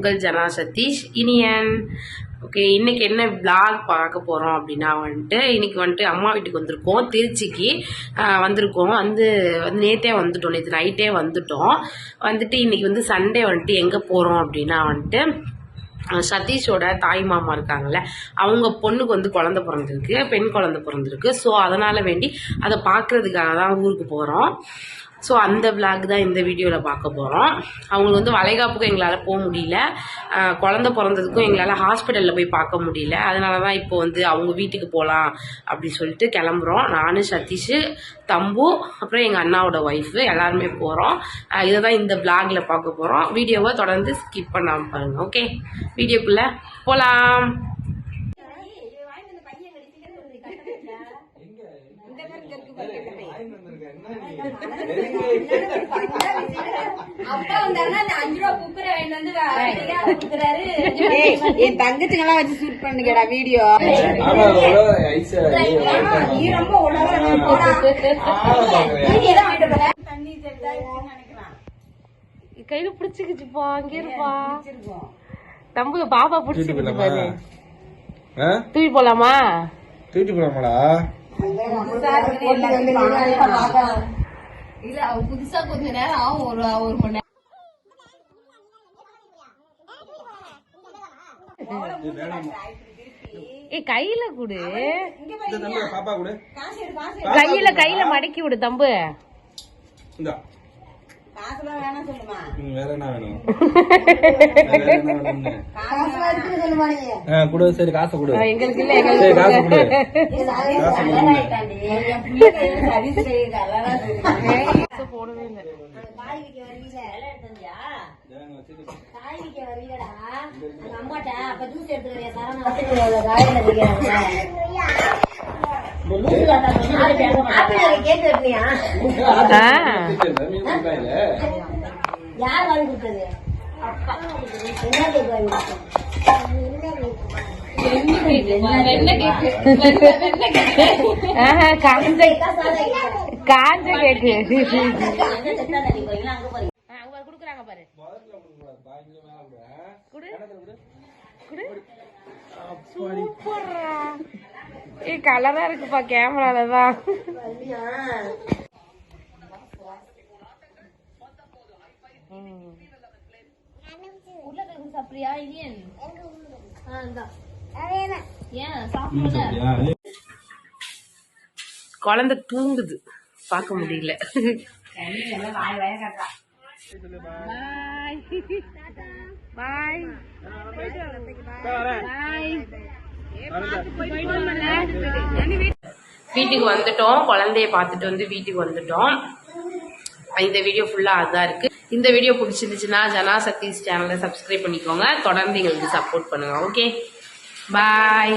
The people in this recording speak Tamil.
உங்கள் ஜனா சதீஷ் இனியன். ஓகே, இன்னைக்கு என்ன vlog பார்க்க போகிறோம் அப்படின்னா இன்னைக்கு அம்மா வீட்டுக்கு வந்திருக்கோம். திருச்சிக்கு வந்திருக்கோம். நேற்றே வந்துட்டோம், நேற்று நைட்டே வந்துட்டோம். இன்னைக்கு சண்டே எங்கே போகிறோம் அப்படின்னா சதீஷோட தாய் மாமா இருக்காங்கல்ல, அவங்க பொண்ணுக்கு குழந்தை பிறந்திருக்கு, பெண் குழந்தை பிறந்திருக்கு. ஸோ அதனால் வேண்டி அதை பார்க்குறதுக்காக தான் ஊருக்கு போகிறோம். ஸோ அந்த விளாக் தான் இந்த வீடியோவில் பார்க்க போகிறோம். அவங்களுக்கு வளைகாப்புக்கும் எங்களால் போக முடியல, குழந்தை பிறந்ததுக்கும் எங்களால் ஹாஸ்பிட்டலில் போய் பார்க்க முடியல. அதனால தான் இப்போ அவங்க வீட்டுக்கு போகலாம் அப்படின்னு சொல்லிட்டு கிளம்புறோம். நான், சதீஷ், தம்பு, அப்புறம் எங்கள் அண்ணாவோட ஒய்ஃபு எல்லாருமே போகிறோம். இதை தான் இந்த விளாகில் பார்க்க போகிறோம். வீடியோவை தொடர்ந்து ஸ்கிப் பண்ணாமல் பாருங்கள். ஓகே, வீடியோக்குள்ளே போகலாம். என் தங்கச்சிங்கெல்லாம் வச்சு ஷூட் பண்ணுங்கடா வீடியோ. கையில பிடிச்சுக்குச்சுப்பா, அங்கே இருப்பா. தம்பு பாப்பா பிடிச்சிருக்கு பாரு. தூக்கி போலாமா? தூக்கி போலாமாடா? இல்ல அவ புதுசா கொஞ்ச நேரம் ஆகும், ஒரு மணி நேரம். கையில குடு, கையில மடக்கி விடு தம்பு. வேற என்ன வேணும்? குடு, சரி காசு குடு. எங்களுக்கு இல்ல, காசு குடு. போடவே இல்லை. யார் வாங்கி கொடுத்தது? காஞ்ச கேக்கு குடுக்குறாங்க பாரு. சூப்பரா கலரா இருக்குப்பா கேமராலதான். சாப்பிடுறியா இனியன்? குழந்தை தூங்குது, பார்க்க முடியல. பாய். வீட்டுக்கு வந்துட்டோம், குழந்தைய பார்த்துட்டு வீட்டுக்கு வந்துட்டோம். இந்த வீடியோ ஃபுல்லா அதுதான் இருக்கு. இந்த வீடியோ பிடிச்சிருந்துச்சுன்னா ஜனா சதீஷ் சேனலை சப்ஸ்கிரைப் பண்ணிக்கோங்க. தொடர்ந்து எங்களுக்கு சப்போர்ட் பண்ணுங்க. ஓகே, பாய்.